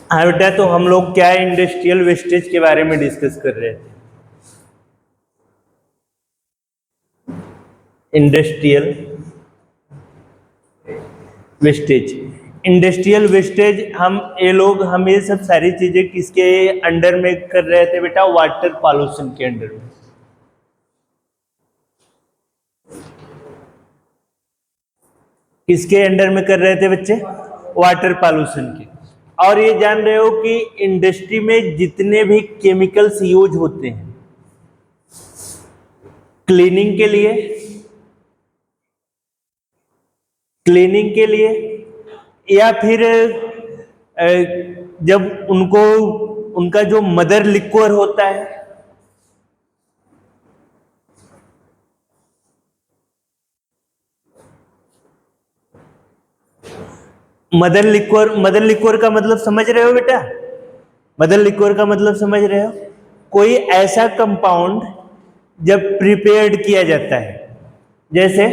हाँ बेटा, तो हम लोग क्या इंडस्ट्रियल वेस्टेज के बारे में डिस्कस कर रहे थे। इंडस्ट्रियल वेस्टेज, इंडस्ट्रियल वेस्टेज हम ये सब सारी चीजें किसके अंडर में कर रहे थे बेटा? वाटर पॉल्यूशन के अंडर में। किसके अंडर में कर रहे थे बच्चे? वाटर पॉल्यूशन के। और ये जान रहे हो कि इंडस्ट्री में जितने भी केमिकल्स यूज होते हैं क्लीनिंग के लिए या फिर जब उनका जो मदर लिक्विड होता है, मदर लिक्विड का मतलब समझ रहे हो बेटा? मदर लिक्विड का मतलब समझ रहे हो? कोई ऐसा कंपाउंड जब प्रिपेयर्ड किया जाता है, जैसे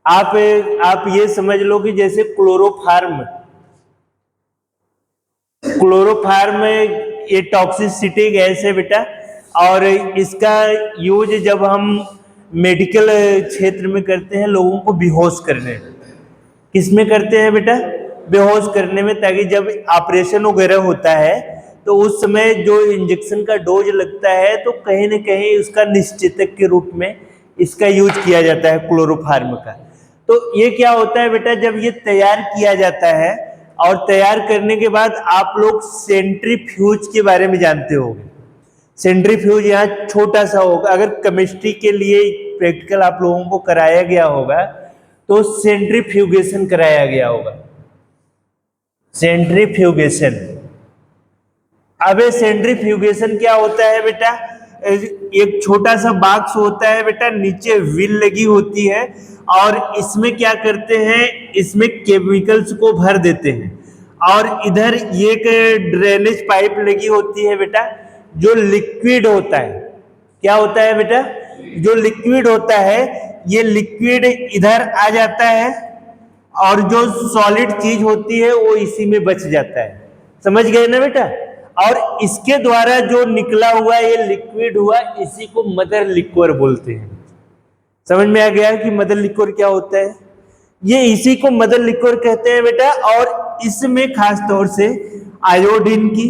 आप ये समझ लो कि जैसे क्लोरोफार्म ये टॉक्सिसिटी गैस है बेटा, और इसका यूज जब हम मेडिकल क्षेत्र में करते हैं लोगों को बेहोश करने में। किस में करते हैं बेटा? बेहोश करने में, ताकि जब ऑपरेशन वगैरह होता है तो उस समय जो इंजेक्शन का डोज लगता है तो कहीं न कहीं उसका निश्चेतक के रूप में इसका यूज किया जाता है क्लोरोफार्म का। तो ये क्या होता है बेटा, जब ये तैयार किया जाता है और तैयार करने के बाद आप लोग सेंट्रीफ्यूज के बारे में जानते होंगे। सेंट्रीफ्यूज यहाँ छोटा सा होगा, अगर केमिस्ट्री के लिए प्रैक्टिकल आप लोगों को कराया गया होगा तो सेंट्रीफ्यूगेशन कराया गया होगा। सेंट्रीफ्यूगेशन। अब सेंट्रीफ्यूगेशन क्या होता है बेटा? एक छोटा सा बॉक्स होता है बेटा, नीचे व्हील लगी होती है और इसमें क्या करते हैं, इसमें केमिकल्स को भर देते हैं और इधर ये एक ड्रेनेज पाइप लगी होती है बेटा, जो लिक्विड होता है। क्या होता है बेटा? जो लिक्विड होता है, ये लिक्विड इधर आ जाता है और जो सॉलिड चीज होती है वो इसी में बच जाता है। समझ गए ना बेटा? और इसके द्वारा जो निकला हुआ ये लिक्विड हुआ, इसी को मदर लिक्विड बोलते हैं। समझ में आ गया कि मदर लिक्विड क्या होता है? ये इसी को मदर लिक्विड कहते हैं बेटा। और इसमें खास तौर से आयोडीन की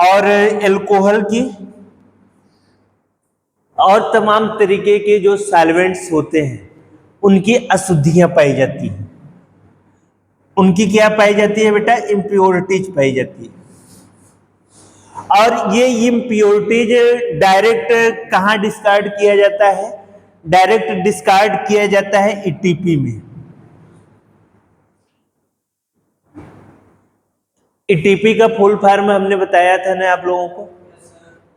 और एल्कोहल की और तमाम तरीके के जो सॉल्वेंट्स होते हैं उनकी अशुद्धियां पाई जाती हैं। उनकी क्या पाई जाती है बेटा? इम्प्योरिटीज पाई जाती है। और ये इम्प्योरिटीज डायरेक्ट कहाँ डिस्कार्ड किया जाता है? डायरेक्ट डिस्कार्ड किया जाता है ईटीपी में। ईटीपी का फुल फॉर्म हमने बताया था ना आप लोगों को,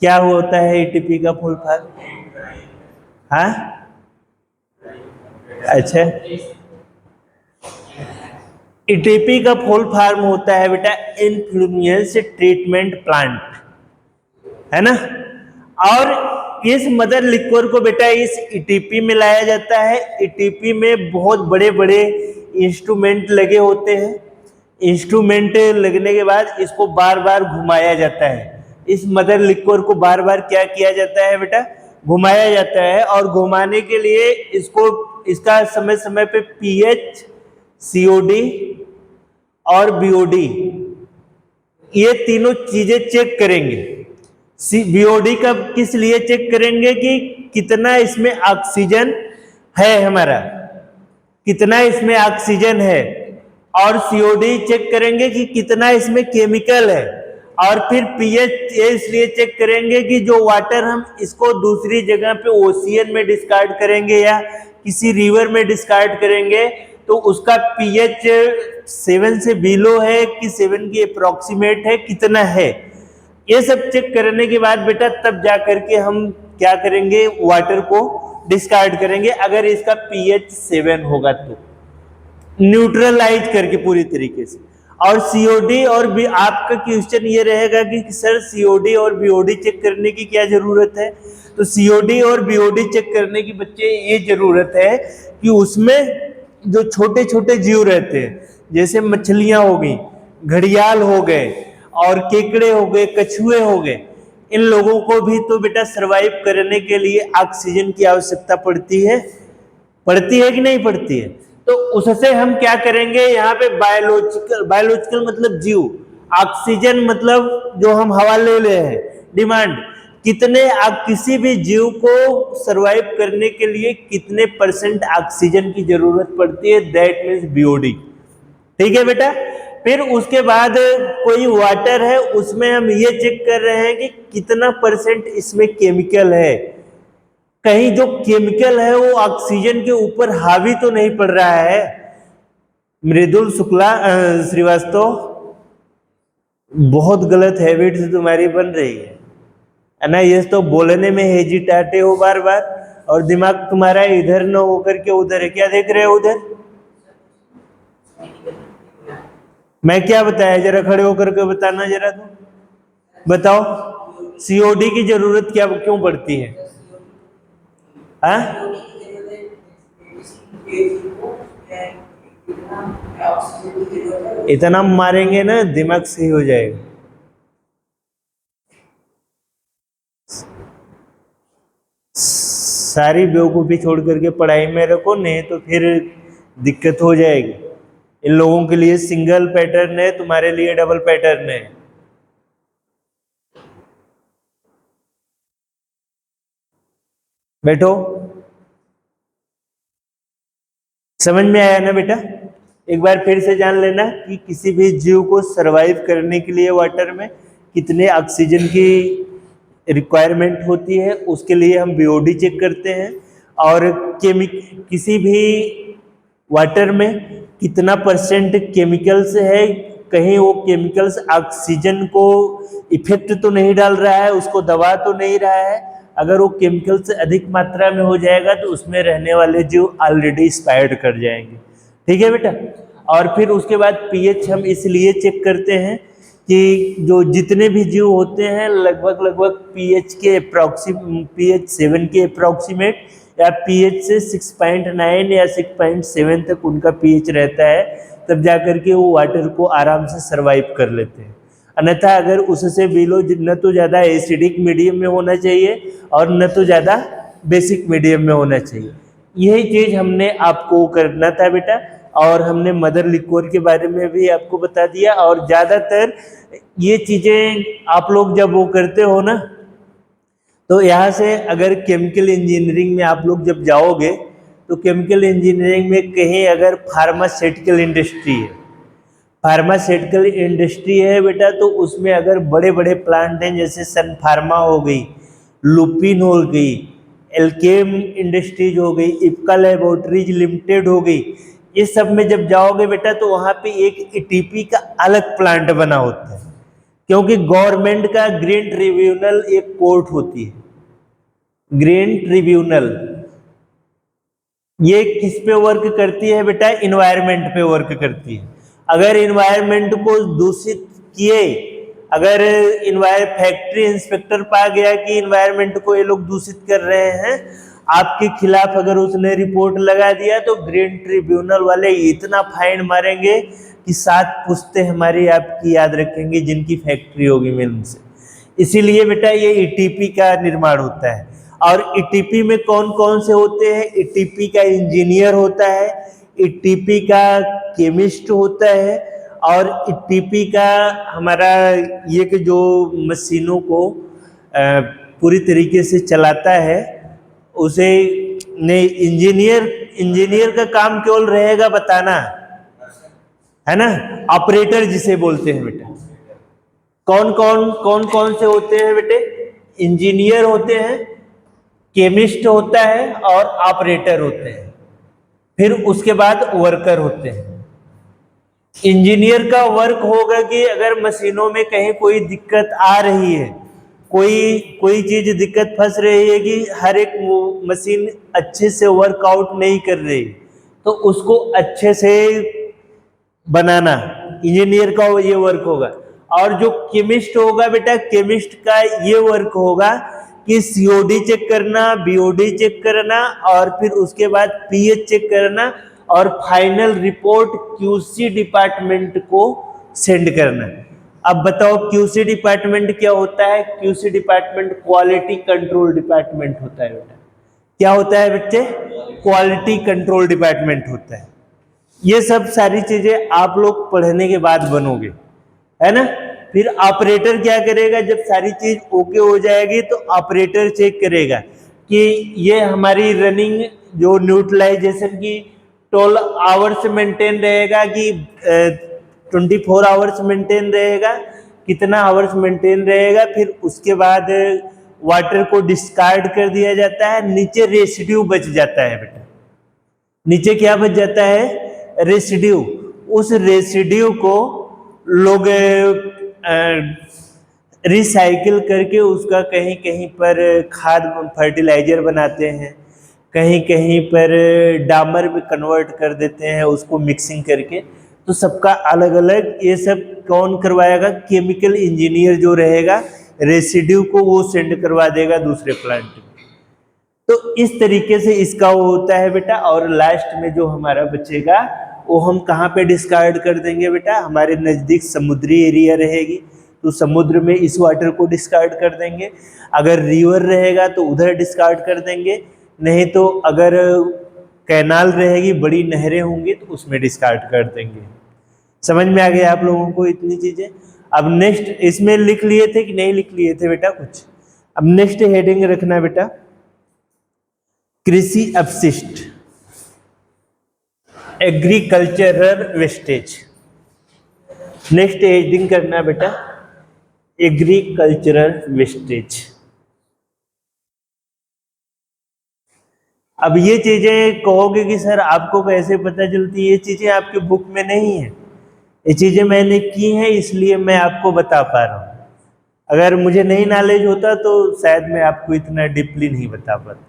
क्या होता है ईटीपी का फुल फॉर्म? हाँ, अच्छा, ईटीपी का फुल फॉर्म होता है बेटा इन्फ्लुएंस ट्रीटमेंट प्लांट, है ना। और इस मदर लिक्विड को बेटा इस ईटीपी में लाया जाता है। ईटीपी में बहुत बड़े बड़े इंस्ट्रूमेंट लगे होते हैं। इंस्ट्रूमेंट लगने के बाद इसको बार बार घुमाया जाता है। इस मदर लिक्विड को बार बार क्या किया जाता है बेटा? घुमाया जाता है। और घुमाने के लिए इसका समय समय पे पीएच, सीओडी और बीओडी, ये तीनों चीजें चेक करेंगे। बीओडी का किस लिए चेक करेंगे? कि कितना इसमें ऑक्सीजन है, हमारा कितना इसमें ऑक्सीजन है। और सीओडी चेक करेंगे कि कितना इसमें केमिकल है। और फिर पीएच ये इसलिए चेक करेंगे कि जो वाटर हम इसको दूसरी जगह पे ओशियन में डिस्कार्ड करेंगे या किसी रिवर में डिस्कार्ड करेंगे तो उसका पीएच 7 से बिलो है कि 7 की अप्रोक्सीमेट है, कितना है। ये सब चेक करने के बाद बेटा तब जा करके हम क्या करेंगे? वाटर को डिस्कार्ड करेंगे। अगर इसका पीएच 7 होगा तो न्यूट्रलाइज करके पूरी तरीके से। और सीओडी और भी आपका क्वेश्चन ये रहेगा कि सर सीओडी और बीओडी चेक करने की क्या जरूरत है? तो सीओडी और बीओडी चेक करने की बच्चे ये जरूरत है कि उसमें जो छोटे छोटे जीव रहते हैं, जैसे मछलियां हो गई, घड़ियाल हो गए, और केकड़े हो गए, कछुए हो गए, इन लोगों को भी तो बेटा सरवाइव करने के लिए ऑक्सीजन की आवश्यकता पड़ती है कि नहीं पड़ती है? तो उससे हम क्या करेंगे, यहाँ पे बायोलॉजिकल, बायोलॉजिकल मतलब जीव, ऑक्सीजन मतलब जो हम हवा ले रहे हैं, डिमांड कितने, आप किसी भी जीव को सरवाइव करने के लिए कितने परसेंट ऑक्सीजन की जरूरत पड़ती है, दैट मीन्स बीओडी। ठीक है बेटा। फिर उसके बाद कोई वाटर है, उसमें हम ये चेक कर रहे हैं कि कितना परसेंट इसमें केमिकल है, कहीं जो केमिकल है वो ऑक्सीजन के ऊपर हावी तो नहीं पड़ रहा है। मृदुल शुक्ला श्रीवास्तव, बहुत गलत हैबिट्स तुम्हारी बन रही है ना। ये तो बोलने में हेजिटाते हो बार बार, और दिमाग तुम्हारा इधर न होकर के उधर है। क्या देख रहे हो उधर? मैं क्या बताया, जरा खड़े होकर के बताना जरा, तो बताओ सीओडी की जरूरत क्या क्यों पड़ती है? हाँ, इतना मारेंगे ना दिमाग सही हो जाएगा। सारी बेवकूफी छोड़ करके पढ़ाई में रखो, नहीं तो फिर दिक्कत हो जाएगी। इन लोगों के लिए सिंगल पैटर्न है, तुम्हारे लिए डबल पैटर्न है। बैठो, समझ में आया ना बेटा? एक बार फिर से जान लेना कि किसी भी जीव को सरवाइव करने के लिए वाटर में कितने ऑक्सीजन की रिक्वायरमेंट होती है, उसके लिए हम बीओडी चेक करते हैं। और किसी भी वाटर में कितना परसेंट केमिकल्स है, कहीं वो केमिकल्स ऑक्सीजन को इफेक्ट तो नहीं डाल रहा है, उसको दबा तो नहीं रहा है। अगर वो केमिकल से अधिक मात्रा में हो जाएगा तो उसमें रहने वाले जीव ऑलरेडी एक्सपायर्ड कर जाएंगे। ठीक है बेटा। और फिर उसके बाद पीएच हम इसलिए चेक करते हैं कि जो जितने भी जीव होते हैं लगभग पीएच के पीएच 7 के अप्रॉक्सीमेट, या पीएच से 6.9 या 6.7 तक उनका पीएच रहता है, तब जाकर के वो वाटर को आराम से सरवाइव कर लेते हैं। अन्यथा अगर उससे बिलो न तो ज़्यादा एसिडिक मीडियम में होना चाहिए और न तो ज़्यादा बेसिक मीडियम में होना चाहिए। यही चीज़ हमने आपको करना था बेटा। और हमने मदर लिक्विड के बारे में भी आपको बता दिया। और ज़्यादातर ये चीज़ें आप लोग जब वो करते हो ना, तो यहाँ से अगर केमिकल इंजीनियरिंग में आप लोग जब जाओगे, तो केमिकल इंजीनियरिंग में कहीं अगर फार्मास्यूटिकल इंडस्ट्री है, फार्मास्यूटिकल इंडस्ट्री है बेटा, तो उसमें अगर बड़े बड़े प्लांट हैं, जैसे सन फार्मा हो गई, लुपिन हो गई, एल्केम इंडस्ट्रीज हो गई, इप्का लैबोरेटरीज लिमिटेड हो गई, इस सब में जब जाओगे बेटा तो वहाँ पे एक ईटीपी का अलग प्लांट बना होता है, क्योंकि गवर्नमेंट का ग्रीन ट्रिब्यूनल एक कोर्ट होती है। ग्रीन ट्रिब्यूनल ये किस पे वर्क करती है बेटा? इन्वायरमेंट पे वर्क करती है। अगर इन्वायरमेंट को दूषित किए, अगर फैक्ट्री इंस्पेक्टर पा गया कि इन्वायरमेंट को ये लोग दूषित कर रहे हैं, आपके खिलाफ अगर उसने रिपोर्ट लगा दिया, तो ग्रीन ट्रिब्यूनल वाले इतना फाइन मारेंगे कि 7 पुश्तें हमारी आपकी याद रखेंगे, जिनकी फैक्ट्री होगी मिल से। इसीलिए बेटा ये ईटीपी का निर्माण होता है। और ईटीपी में कौन कौन से होते हैं? ईटीपी का इंजीनियर होता है, ईटीपी का केमिस्ट होता है, और ईटीपी का हमारा ये कि जो मशीनों को पूरी तरीके से चलाता है, उसे नहीं, इंजीनियर का काम केवल रहेगा बताना, है ना, ऑपरेटर जिसे बोलते हैं बेटा। कौन कौन से होते हैं बेटे? इंजीनियर होते हैं, केमिस्ट होता है, और ऑपरेटर होते हैं। फिर उसके बाद वर्कर होते हैं। इंजीनियर का वर्क होगा कि अगर मशीनों में कहीं कोई दिक्कत आ रही है, कोई चीज दिक्कत फंस रही है कि हर एक मशीन अच्छे से वर्कआउट नहीं कर रही, तो उसको अच्छे से बनाना इंजीनियर का ये वर्क होगा। और जो केमिस्ट होगा बेटा, केमिस्ट का ये वर्क होगा कि सीओडी चेक करना, बीओडी चेक करना, और फिर उसके बाद पीएच चेक करना, और फाइनल रिपोर्ट क्यूसी डिपार्टमेंट को सेंड करना है। अब बताओ क्यूसी डिपार्टमेंट क्या होता है? QC department quality control department होता है बेटा। क्या होता है बच्चे? क्वालिटी कंट्रोल डिपार्टमेंट होता है। ये सब सारी चीजें आप लोग पढ़ने के बाद बनोगे, है ना। फिर ऑपरेटर क्या करेगा? जब सारी चीज ओके हो जाएगी तो ऑपरेटर चेक करेगा कि ये हमारी रनिंग जो न्यूट्रलाइजेशन की 12 आवर्स मेंटेन रहेगा कि 24 आवर्स मेंटेन रहेगा, कितना आवर्स मेंटेन रहेगा। फिर उसके बाद वाटर को डिस्कार्ड कर दिया जाता है, नीचे रेसिड्यू बच जाता है बेटा। नीचे क्या बच जाता है? रेसिड्यू। उस रेसिड्यू को लोग रिसाइकिल करके उसका कहीं कहीं पर खाद फर्टिलाइजर बनाते हैं, कहीं कहीं पर डामर में कन्वर्ट कर देते हैं उसको मिक्सिंग करके। तो सबका अलग अलग, ये सब कौन करवाएगा? केमिकल इंजीनियर जो रहेगा, रेसिड्यू को वो सेंड करवा देगा दूसरे प्लांट में। तो इस तरीके से इसका वो होता है बेटा। और लास्ट में जो हमारा बचेगा वो हम कहाँ पे डिस्कार्ड कर देंगे बेटा? हमारे नज़दीक समुद्री एरिया रहेगी तो समुद्र में इस वाटर को डिस्कार्ड कर देंगे। अगर रिवर रहेगा तो उधर डिस्कार्ड कर देंगे, नहीं तो अगर कैनाल रहेगी, बड़ी नहरें होंगी तो उसमें डिस्कार्ड कर देंगे। समझ में आ गया आप लोगों को इतनी चीजें? अब नेक्स्ट इसमें लिख लिए थे कि नहीं लिख लिए थे बेटा कुछ? अब नेक्स्ट हेडिंग रखना बेटा, कृषि अपशिष्ट, एग्रीकल्चरल वेस्टेज। नेक्स्ट हेडिंग करना बेटा, एग्रीकल्चरल वेस्टेज। अब ये चीजें कहोगे कि सर आपको कैसे पता चलती है? ये चीजें आपके बुक में नहीं है, ये चीजें मैंने की हैं इसलिए मैं आपको बता पा रहा हूँ। अगर मुझे नहीं नॉलेज होता तो शायद मैं आपको इतना डीपली नहीं बता पाता,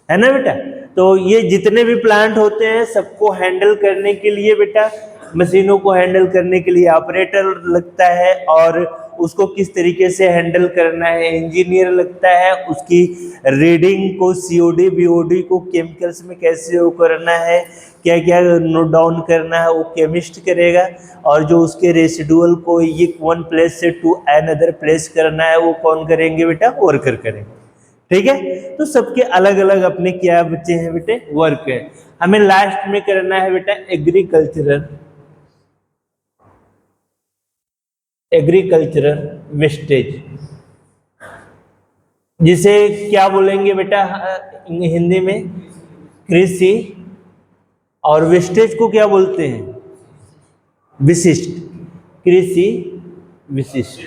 है ना बेटा। तो ये जितने भी प्लांट होते हैं सबको हैंडल करने के लिए बेटा, मशीनों को हैंडल करने के लिए ऑपरेटर लगता है, और उसको किस तरीके से हैंडल करना है इंजीनियर लगता है, उसकी रीडिंग को सीओडी बीओडी को केमिकल्स में कैसे वो करना है, क्या क्या नोट डाउन करना है वो केमिस्ट करेगा, और जो उसके रेसिडुअल को ये वन प्लेस से टू अनदर प्लेस करना है वो कौन करेंगे बेटा? वर्कर करेंगे। ठीक है, तो सबके अलग अलग अपने क्या बच्चे हैं बेटे? वर्क है। हमें लास्ट में करना है बेटा एग्रीकल्चरल वेस्टेज, जिसे क्या बोलेंगे बेटा हिंदी में? कृषि। और वेस्टेज को क्या बोलते हैं? विशिष्ट। कृषि विशिष्ट,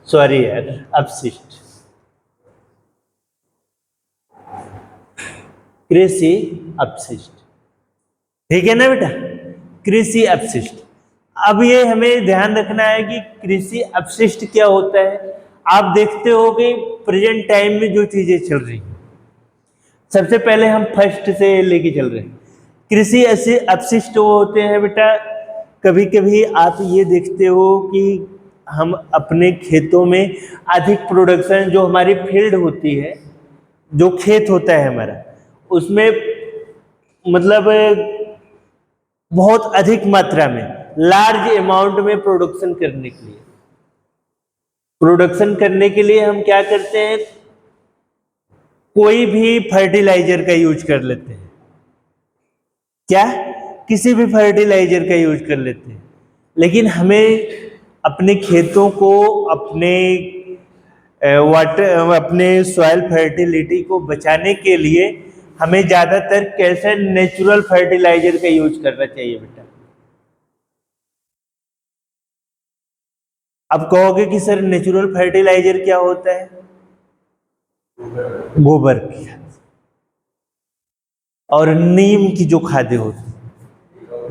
सॉरी यार, अपशिष्ट। कृषि अपशिष्ट, ठीक है ना बेटा? कृषि अपशिष्ट। अब ये हमें ध्यान रखना है कि कृषि अपशिष्ट क्या होता है। आप देखते हो कि प्रेजेंट टाइम में जो चीजें चल रही हैं, सबसे पहले हम फर्स्ट से लेके चल रहे हैं। कृषि ऐसे अपशिष्ट वो होते हैं बेटा, कभी कभी आप ये देखते हो कि हम अपने खेतों में अधिक प्रोडक्शन, जो हमारी फील्ड होती है, जो खेत होता है हमारा, उसमें मतलब बहुत अधिक मात्रा में, लार्ज अमाउंट में प्रोडक्शन करने के लिए हम क्या करते हैं? कोई भी फर्टिलाइजर का यूज कर लेते हैं। क्या? किसी भी फर्टिलाइजर का यूज कर लेते हैं। लेकिन हमें अपने खेतों को, अपने वाटर, अपने सॉइल फर्टिलिटी को बचाने के लिए हमें ज्यादातर कैसे नेचुरल फर्टिलाइजर का यूज करना चाहिए बेटा? अब कहोगे कि सर नेचुरल फर्टिलाइजर क्या होता है? गोबर की खाद और नीम की जो खादें होती,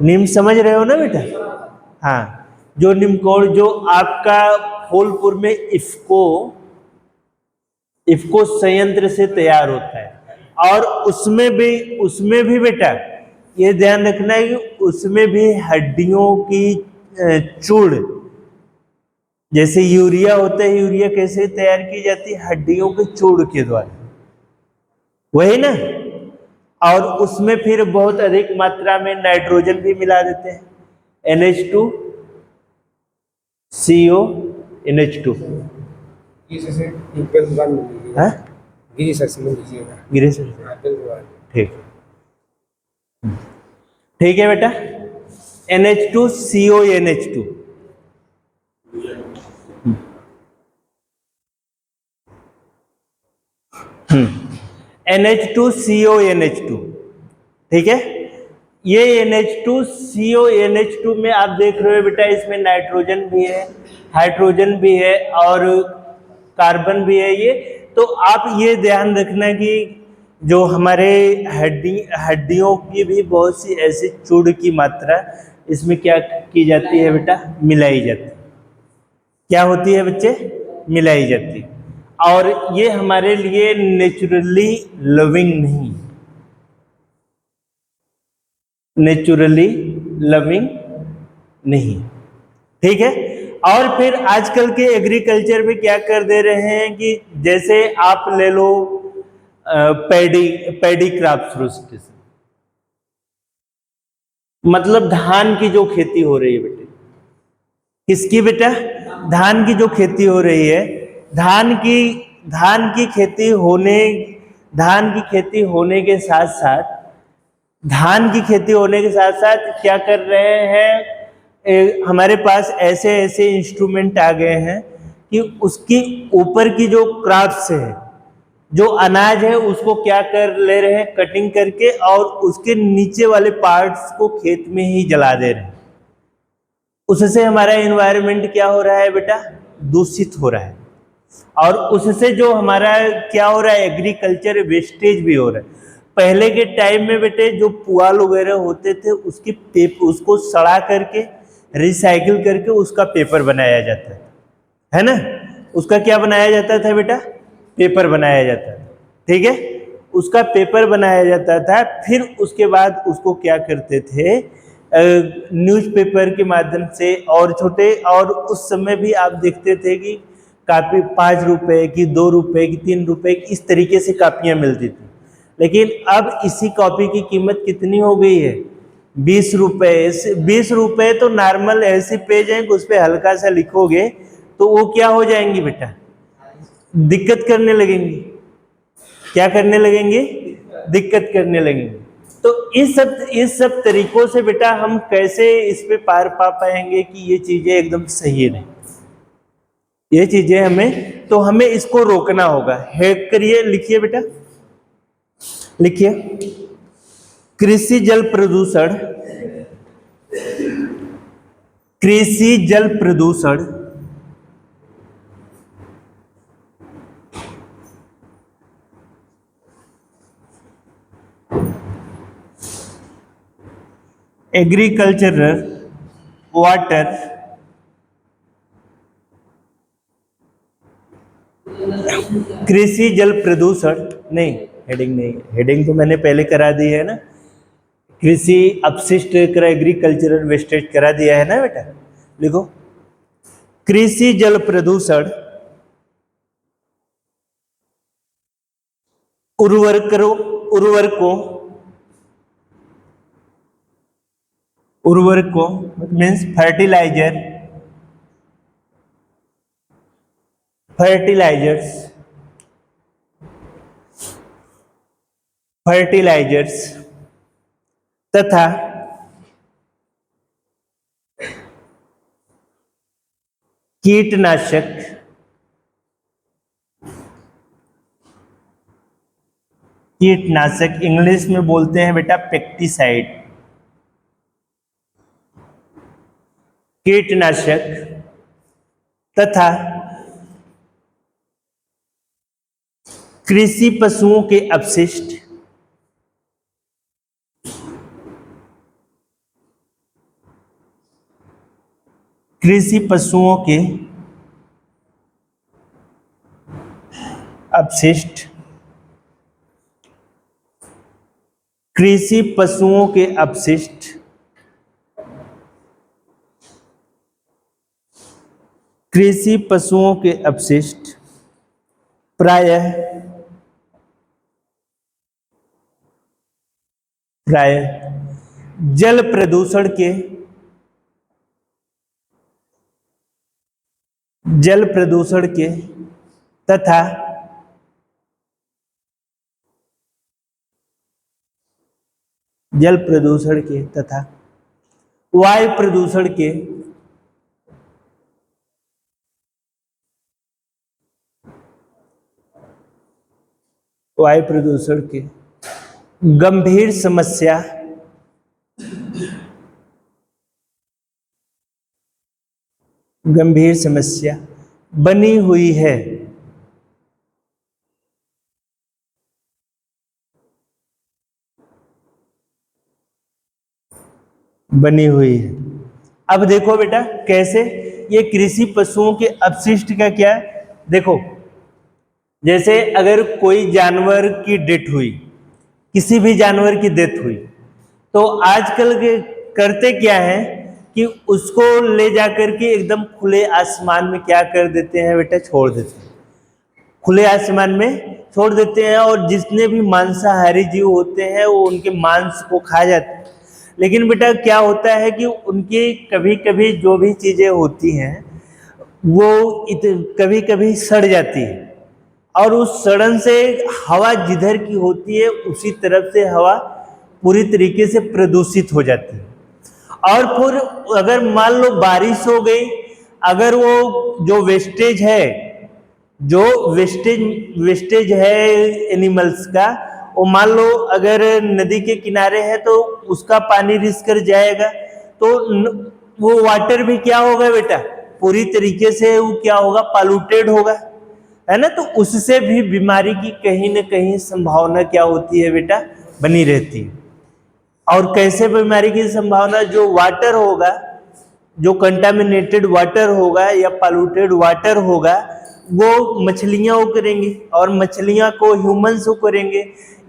नीम समझ रहे हो ना बेटा? हाँ, जो नीमकोड़, जो आपका फूलपुर में इफ्को संयंत्र से तैयार होता है, और उसमें भी बेटा ये ध्यान रखना है कि उसमें भी हड्डियों की चूड़, जैसे यूरिया होता है, यूरिया कैसे तैयार की जाती है? हड्डियों के चूड़ के द्वारा, वही ना। और उसमें फिर बहुत अधिक मात्रा में नाइट्रोजन भी मिला देते हैं, NH2CO NH2। हाँ गिरी सर, ठीक ठीक है बेटा, NH2CONH2। NH2CONH2, ठीक है। ये NH2CONH2 में आप देख रहे हो बेटा, इसमें नाइट्रोजन भी है, हाइड्रोजन भी है और कार्बन भी है। ये तो आप ये ध्यान रखना कि जो हमारे हड्डियों की भी बहुत सी ऐसी चूड़ की मात्रा इसमें क्या की जाती है बेटा, मिलाई जाती है। क्या होती है बच्चे, मिलाई जाती है। और ये हमारे लिए नेचुरली लविंग नहीं, नेचुरली लविंग नहीं, ठीक है। और फिर आजकल के एग्रीकल्चर में क्या कर दे रहे हैं कि जैसे आप ले लो पैडी क्रॉप्स रोटेशन, मतलब धान की जो खेती हो रही है बेटे, किसकी बेटा, धान की जो खेती हो रही है, धान की खेती होने, धान की खेती होने के साथ साथ, धान की खेती होने के साथ साथ क्या कर रहे हैं, हमारे पास ऐसे ऐसे इंस्ट्रूमेंट आ गए हैं कि उसकी ऊपर की जो क्रॉप्स है, जो अनाज है, उसको क्या कर ले रहे हैं, कटिंग करके, और उसके नीचे वाले पार्ट्स को खेत में ही जला दे रहे हैं। उससे हमारा एनवायरनमेंट क्या हो रहा है बेटा, दूषित हो रहा है। और उससे जो हमारा क्या हो रहा है, एग्रीकल्चर वेस्टेज भी हो रहा है। पहले के टाइम में बेटे जो पुआल वगैरह होते थे, उसको सड़ा करके रिसाइकिल करके उसका पेपर बनाया जाता है ना। उसका क्या बनाया जाता था बेटा, पेपर बनाया जाता था, ठीक है। उसका पेपर बनाया जाता था, फिर उसके बाद उसको क्या करते थे, न्यूज़पेपर के माध्यम से, और छोटे, और उस समय भी आप देखते थे कि कापी 5 रुपए की, 2 रुपए की, 3 रुपए की, इस तरीके से कापियां मिलती थी। लेकिन अब इसी कॉपी की कीमत कितनी हो गई है, 20 रुपए। 20 रुपए तो नॉर्मल ऐसे पेज हैं कि उस पर हल्का सा लिखोगे तो वो क्या हो जाएंगी बेटा, दिक्कत करने लगेंगी। क्या करने लगेंगे, दिक्कत करने लगेंगे। तो इस सब तरीकों से बेटा हम कैसे इस पे पार पा पाएंगे कि ये चीजें एकदम सही रहे, ये चीजें हमें, तो हमें इसको रोकना होगा। हैक करिए, लिखिए बेटा, लिखिए, कृषि जल प्रदूषण, कृषि जल प्रदूषण एग्रीकल्चरल वाटर कृषि जल प्रदूषण, नहीं हेडिंग नहीं, हेडिंग तो मैंने पहले करा दी है ना, कृषि अपशिष्ट एग्रीकल्चरल वेस्टेज करा दिया है ना बेटा। लिखो, कृषि जल प्रदूषण उर्वरकों मीन्स फर्टिलाइजर्स तथा कीटनाशक इंग्लिश में बोलते हैं बेटा पेस्टिसाइड, कीटनाशक तथा कृषि पशुओं के अपशिष्ट, कृषि पशुओं के अपशिष्ट, कृषि पशुओं के अपशिष्ट, कृषि पशुओं के अपशिष्ट प्रायः प्राय जल प्रदूषण के तथा वायु प्रदूषण के गंभीर समस्या बनी हुई है। अब देखो बेटा कैसे ये कृषि पशुओं के अपशिष्ट का क्या है। देखो जैसे अगर कोई जानवर की डेथ हुई, किसी भी जानवर की डेथ हुई, तो आजकल के करते क्या है कि उसको ले जाकर के एकदम खुले आसमान में क्या कर देते हैं बेटा, छोड़ देते हैं, खुले आसमान में छोड़ देते हैं, और जितने भी मांसाहारी जीव होते हैं वो उनके मांस को खा जाते हैं। लेकिन बेटा क्या होता है कि उनकी कभी कभी जो भी चीजें होती हैं वो कभी कभी सड़ जाती है, और उस सड़न से हवा जिधर की होती है उसी तरफ से हवा पूरी तरीके से प्रदूषित हो जाती है। और फिर अगर मान लो बारिश हो गई, अगर वो जो वेस्टेज है एनिमल्स का, वो मान लो अगर नदी के किनारे है तो उसका पानी रिस कर जाएगा, तो वो वाटर भी क्या होगा बेटा, पूरी तरीके से वो क्या होगा, पॉल्यूटेड होगा, है ना। तो उससे भी बीमारी की कहीं ना कहीं संभावना क्या होती है बेटा, बनी रहती है। और कैसे बीमारी की संभावना, जो वाटर होगा, जो कंटामिनेटेड वाटर होगा या पॉल्यूटेड वाटर होगा, वो मछलियां वो करेंगी, और मछलियां को ह्यूमंस वो करेंगे।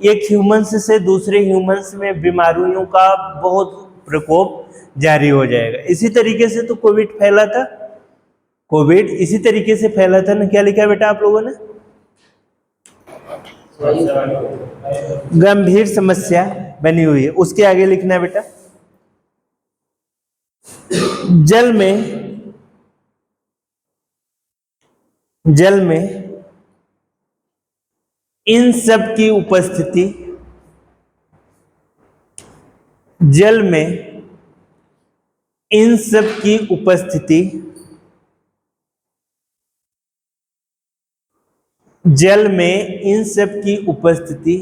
एक ह्यूमंस से दूसरे ह्यूमंस में बीमारियों का बहुत प्रकोप जारी हो जाएगा। इसी तरीके से तो कोविड फैला था, इसी तरीके से फैला था ना। क्या लिखा है बेटा आप लोगों ने, गंभीर समस्या बनी हुई है। उसके आगे लिखना है बेटा, जल में इन सब की उपस्थिति, जल में इन सब की उपस्थिति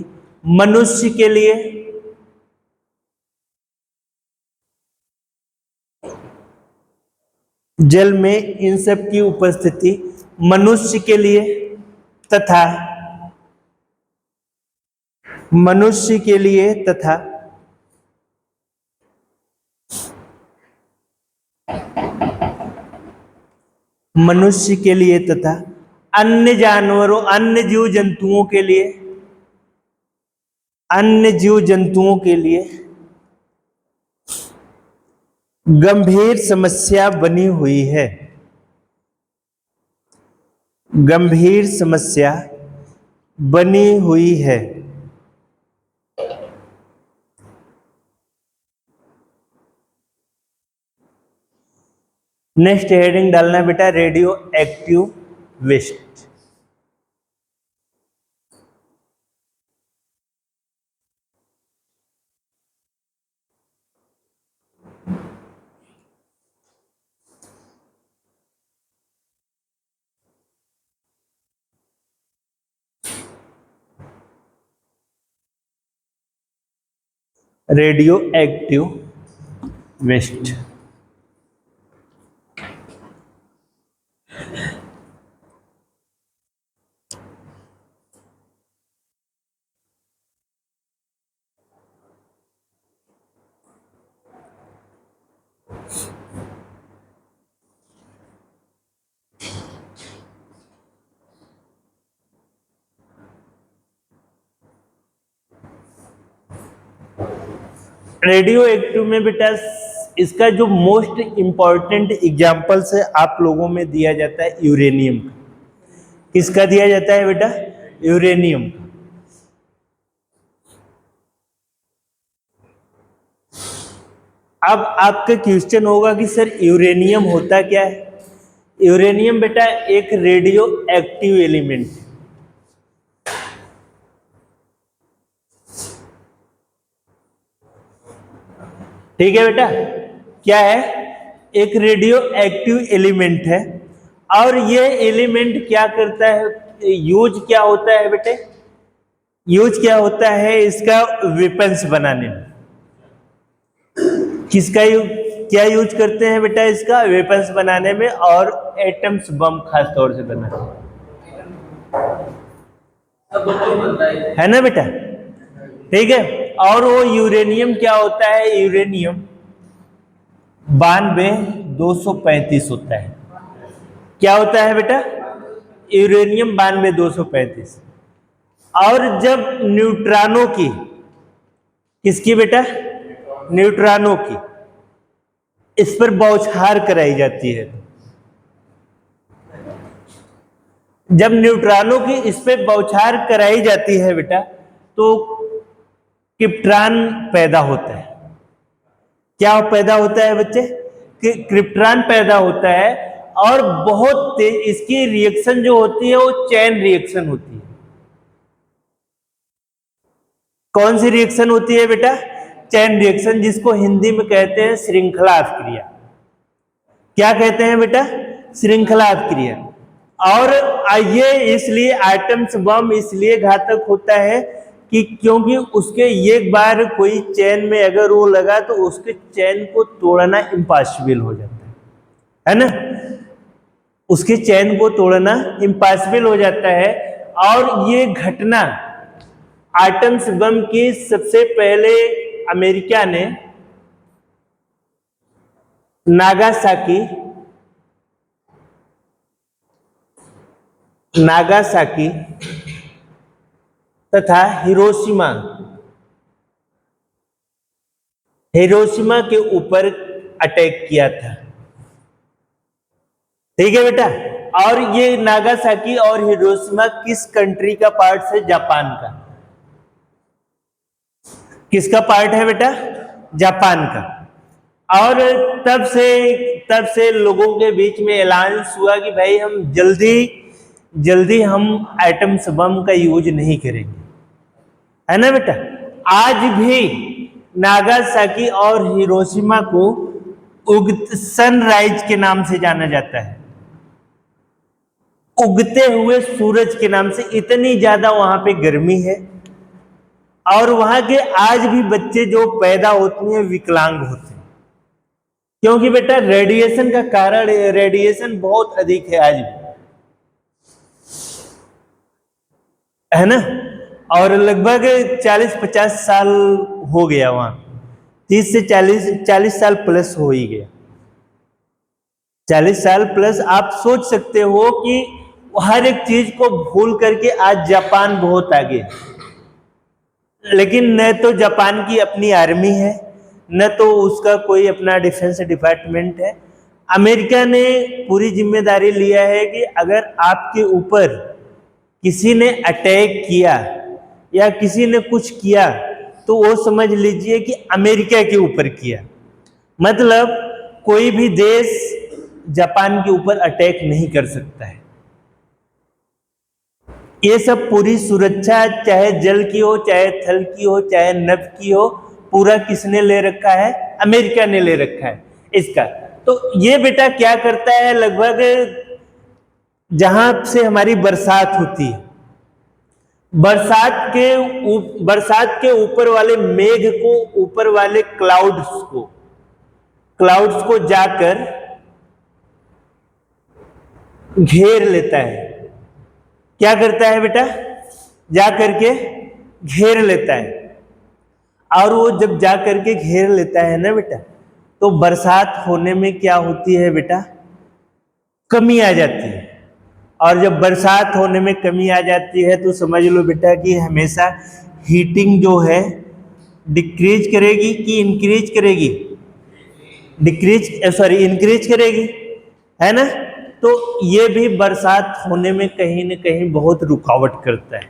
मनुष्य के लिए मनुष्य के लिए तथा अन्य जानवरों, अन्य जीव जंतुओं के लिए गंभीर समस्या बनी हुई है। नेक्स्ट हेडिंग डालना बेटा, radioactive waste. Radioactive waste, radioactive में बेटा इसका जो मोस्ट इंपॉर्टेंट एग्जाम्पल्स है आप लोगों में दिया जाता है यूरेनियम का। किसका दिया जाता है बेटा, यूरेनियम। अब आपका क्वेश्चन होगा कि सर यूरेनियम होता क्या है? यूरेनियम बेटा एक रेडियो एक्टिव एलिमेंट है। ठीक है बेटा, क्या है? एक रेडियो एक्टिव एलिमेंट है। और ये एलिमेंट क्या करता है, यूज क्या होता है बेटे? यूज क्या होता है इसका? वेपन्स बनाने में। किसका क्या यूज करते हैं बेटा इसका? वेपन्स बनाने में, और एटम्स बम खास तौर से बनाने में, है ना बेटा? ठीक है। और वो यूरेनियम क्या होता है? यूरेनियम 92-235 होता है। क्या होता है बेटा? यूरेनियम 92-235। और जब न्यूट्रॉनों की, किसकी बेटा? न्यूट्रॉनों की इस पर बौछार कराई जाती है, जब न्यूट्रॉनों की इस पे बौछार कराई जाती है बेटा, तो क्रिप्टॉन पैदा होता है। क्या पैदा होता है बच्चे? कि क्रिप्टॉन पैदा होता है, और बहुत तेज इसकी रिएक्शन जो होती है वो चेन रिएक्शन होती है। कौन सी रिएक्शन होती है बेटा? चेन रिएक्शन, जिसको हिंदी में कहते हैं श्रृंखला अभिक्रिया। क्या कहते हैं बेटा? श्रृंखला अभिक्रिया। और ये इसलिए एटम्स बम इसलिए घातक होता है कि क्योंकि उसके एक बार कोई चेन में अगर वो लगा तो उसके चेन को तोड़ना इम्पॉसिबल हो जाता है ना? उसके चेन को तोड़ना इम्पॉसिबल हो जाता है। और ये घटना एटम्स बम की सबसे पहले अमेरिका ने नागासाकी तथा हिरोशिमा के ऊपर अटैक किया था। ठीक है बेटा। और ये नागासाकी और हिरोशिमा किस कंट्री का पार्ट है? जापान का। किसका पार्ट है बेटा? जापान का। और तब से लोगों के बीच में अलायंस हुआ कि भाई हम जल्दी हम एटम्स बम का यूज नहीं करेंगे, है ना बेटा? आज भी नागासाकी और हिरोशिमा को सनराइज के नाम से जाना जाता है, उगते हुए सूरज के नाम से। इतनी ज्यादा वहां पे गर्मी है, और वहां के आज भी बच्चे जो पैदा होते हैं विकलांग होते हैं, क्योंकि बेटा रेडिएशन का कारण, रेडिएशन बहुत अधिक है आज भी, है ना? और लगभग 40-50 साल हो गया वहां, 30 से 40 साल प्लस हो ही गया। 40 साल प्लस। आप सोच सकते हो कि हर एक चीज को भूल करके आज जापान बहुत आगे है। लेकिन न तो जापान की अपनी आर्मी है, न तो उसका कोई अपना डिफेंस डिपार्टमेंट है। अमेरिका ने पूरी जिम्मेदारी लिया है कि अगर आपके ऊपर किसी ने अटैक किया या किसी ने कुछ किया तो वो समझ लीजिए कि अमेरिका के ऊपर किया। मतलब कोई भी देश जापान के ऊपर अटैक नहीं कर सकता है। ये सब पूरी सुरक्षा, चाहे जल की हो, चाहे थल की हो, चाहे नभ की हो, पूरा किसने ले रखा है? अमेरिका ने ले रखा है इसका। तो ये बेटा क्या करता है, लगभग जहां से हमारी बरसात होती है, बरसात के ऊपर वाले मेघ को, ऊपर वाले क्लाउड्स को जाकर घेर लेता है। क्या करता है बेटा? जा करके घेर लेता है। और वो जब जा करके घेर लेता है ना बेटा, तो बरसात होने में क्या होती है बेटा? कमी आ जाती है। और जब बरसात होने में कमी आ जाती है तो समझ लो बेटा कि हमेशा हीटिंग जो है डिक्रीज करेगी कि इंक्रीज करेगी? इंक्रीज करेगी, है ना? तो ये भी बरसात होने में कहीं न कहीं बहुत रुकावट करता है।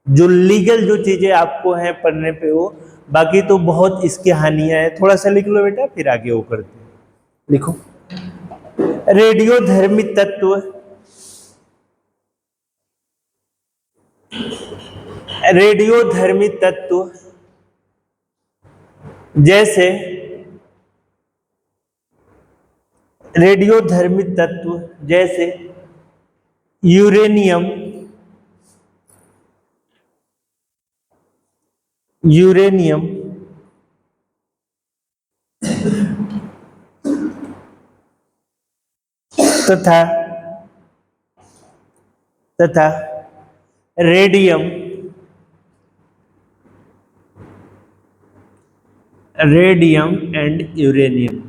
जो लीगल जो चीजें आपको हैं पढ़ने पे, वो बाकी तो बहुत इसकी हानियां हैं, थोड़ा सा लिख लो बेटा फिर आगे वो करते हैं। लिखो, रेडियोधर्मी तत्व, रेडियोधर्मी तत्व जैसे, रेडियोधर्मी तत्व जैसे यूरेनियम, यूरेनियम तथा तथा रेडियम, रेडियम एंड यूरेनियम,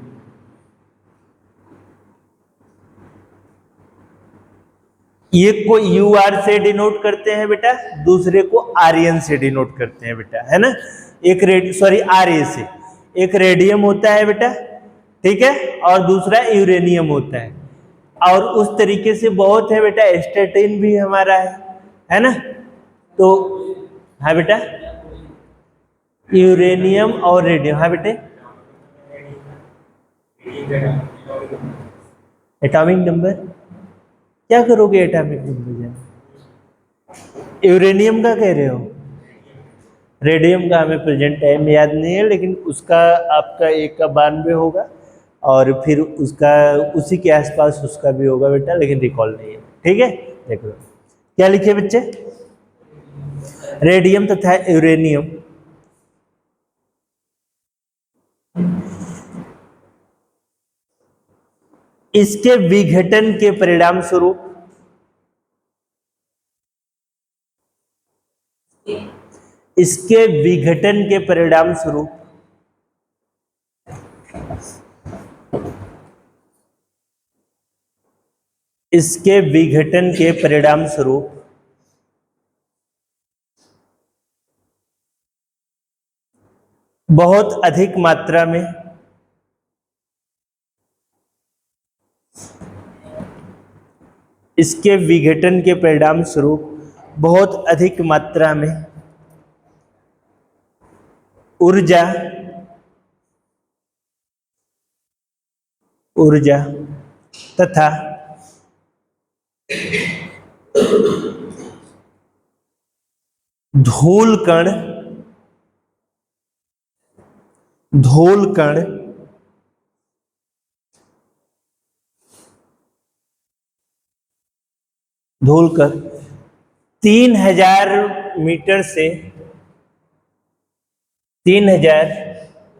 एक को यू आर से डिनोट करते हैं बेटा, दूसरे को आर एन से डिनोट करते हैं बेटा, है ना। एक आर ए से, एक रेडियम होता है बेटा, ठीक है, और दूसरा यूरेनियम होता है। और उस तरीके से बहुत है बेटा, स्टेटिन भी हमारा है ना। तो हाँ बेटा, यूरेनियम और रेडियम, हाँ बेटे, एटॉमिक नंबर क्या करोगे, एटॉमिक नंबर यूरेनियम का कह रहे हो, रेडियम का हमें प्रेजेंट टाइम याद नहीं है, लेकिन उसका आपका 1 का 92 होगा, और फिर उसका उसी के आसपास उसका भी होगा बेटा, लेकिन रिकॉल नहीं है, ठीक है। देख लो क्या लिखे बच्चे, रेडियम तथा यूरेनियम इसके विघटन के परिणाम स्वरूप, इसके विघटन के परिणाम स्वरूप इसके विघटन के परिणाम स्वरूप बहुत अधिक मात्रा में इसके विघटन के परिणाम स्वरूप बहुत अधिक मात्रा में ऊर्जा ऊर्जा तथा धूल कण धूल कण 3000 मीटर से 3000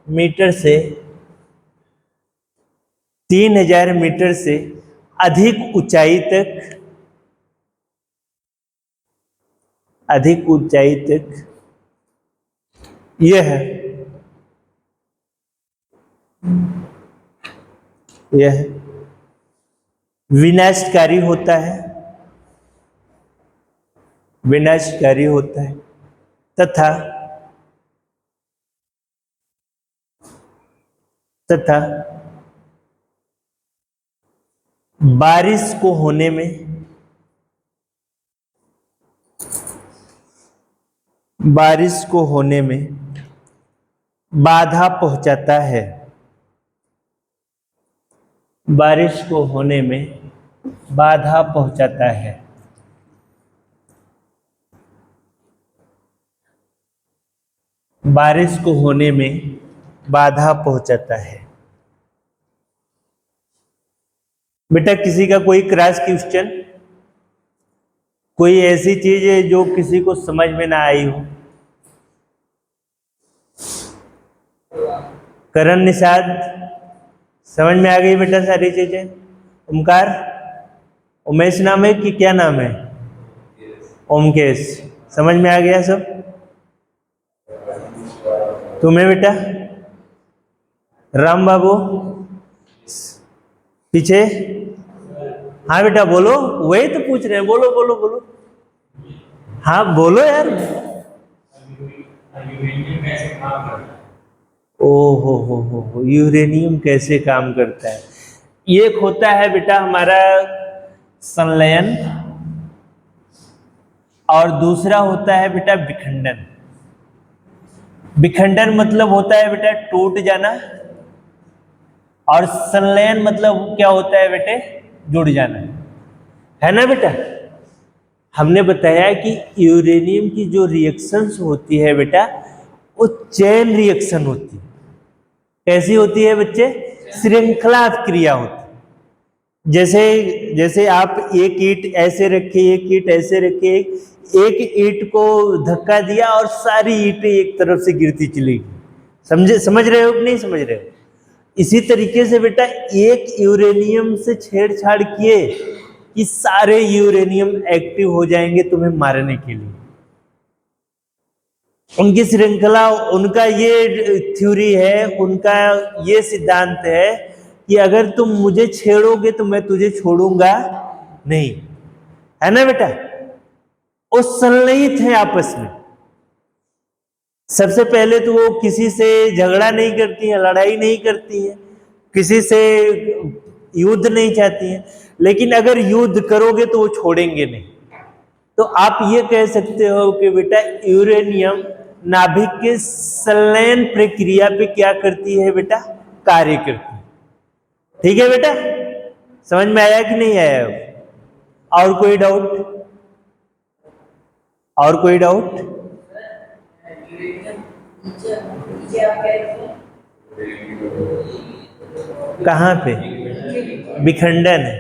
मीटर से 3000 मीटर से अधिक ऊंचाई तक यह विनाशकारी होता है, तथा बारिश को होने में बाधा पहुंचाता है, बारिश को होने में बाधा पहुंचाता है। बारिश को होने में बाधा पहुंचाता है। बेटा किसी का कोई क्रॉस क्वेश्चन, कोई ऐसी चीज है जो किसी को समझ में ना आई हो? करण, निषाद, समझ में आ गई बेटा सारी चीजें? ओमकार, उमेश नाम है कि क्या नाम है? ओमकेश, समझ में आ गया सब? तुम्हें बेटा? राम बाबू पीछे? हाँ बेटा बोलो, वही तो पूछ रहे हैं, बोलो बोलो बोलो। हाँ बोलो यार। ओ हो, यूरेनियम कैसे काम करता है? एक होता है बेटा हमारा संलयन, और दूसरा होता है बेटा विखंडन। विखंडन मतलब होता है बेटा टूट जाना, और संलयन मतलब क्या होता है बेटे, जुड़ जाना, है ना बेटा। हमने बताया कि यूरेनियम की जो रिएक्शंस होती है बेटा वो चेन रिएक्शन होती है। कैसी होती है बच्चे, श्रृंखला क्रिया होती है। जैसे जैसे आप एक ईंट ऐसे रखे, एक ईंट ऐसे रखे, एक ईंट को धक्का दिया और सारी ईंटें एक तरफ से गिरती चली गई। समझ रहे हो कि नहीं समझ रहे हो। इसी तरीके से बेटा एक यूरेनियम से छेड़छाड़ किए कि सारे यूरेनियम एक्टिव हो जाएंगे तुम्हें मारने के लिए। उनकी श्रृंखला, उनका ये थ्योरी है, उनका ये सिद्धांत है कि अगर तुम मुझे छेड़ोगे तो मैं तुझे छोड़ूंगा नहीं, है ना बेटा। वो संलयित है आपस में। सबसे पहले तो वो किसी से झगड़ा नहीं करती है, लड़ाई नहीं करती है, किसी से युद्ध नहीं चाहती है, लेकिन अगर युद्ध करोगे तो वो छोड़ेंगे नहीं। तो आप ये कह सकते हो कि बेटा यूरेनियम नाभिक के संलयन प्रक्रिया पे क्या करती है बेटा, कार्य करती है। ठीक है बेटा, समझ में आया कि नहीं आया। और कोई डाउट, और कोई डाउट। कहाँ पे विखंडन है,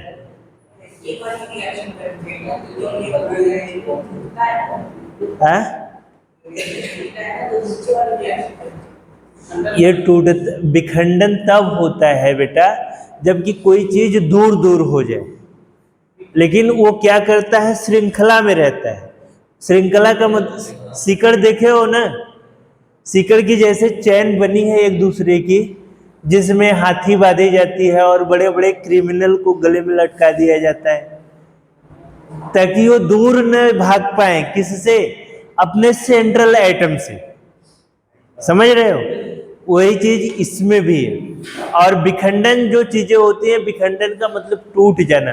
ये विखंडन तब होता है बेटा जबकि कोई चीज दूर दूर हो जाए, लेकिन वो क्या करता है, श्रृंखला में रहता है। श्रृंखला का मतलब सीकड़ देखे हो ना, सीकड़ की जैसे चैन बनी है एक दूसरे की, जिसमें हाथी बांधी जाती है और बड़े बड़े क्रिमिनल को गले में लटका दिया जाता है ताकि वो दूर न भाग पाए, किससे, अपने सेंट्रल एटम से। समझ रहे हो, वही चीज इसमें भी है। और विखंडन जो चीजें होती हैं, विखंडन का मतलब टूट जाना,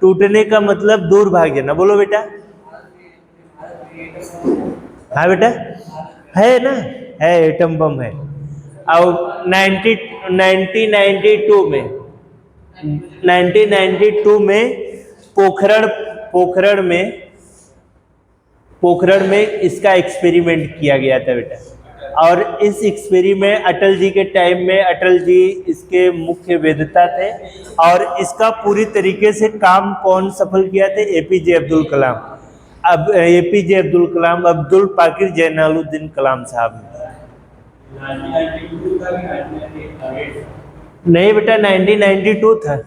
टूटने का मतलब दूर भाग जाना। बोलो बेटा, हाँ बेटा, है ना, है, एटम बम है। और 1992 में पोखरण में इसका एक्सपेरिमेंट किया गया था बेटा। और इस एक्सपेरिमेंट अटल जी के टाइम में, अटल जी इसके मुख्य वेदता थे, और इसका पूरी तरीके से काम कौन सफल किया थे, एपीजे अब्दुल कलाम। अब एपीजे अब्दुल कलाम, अब्दुल पाकिर जैनालुद्दीन कलाम साहब ने। नहीं बेटा, 1992 था,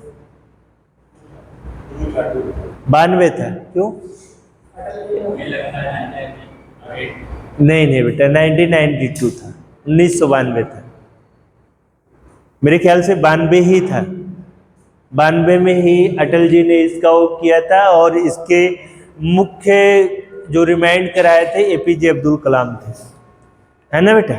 92 था। क्यों, नहीं बेटा, 1992 था, 1992 था, मेरे ख्याल से 92 ही था। 92 में ही अटल जी ने इसका वो किया था, और इसके मुख्य जो रिमाइंड कराए थे एपीजे अब्दुल कलाम थे, है ना बेटा।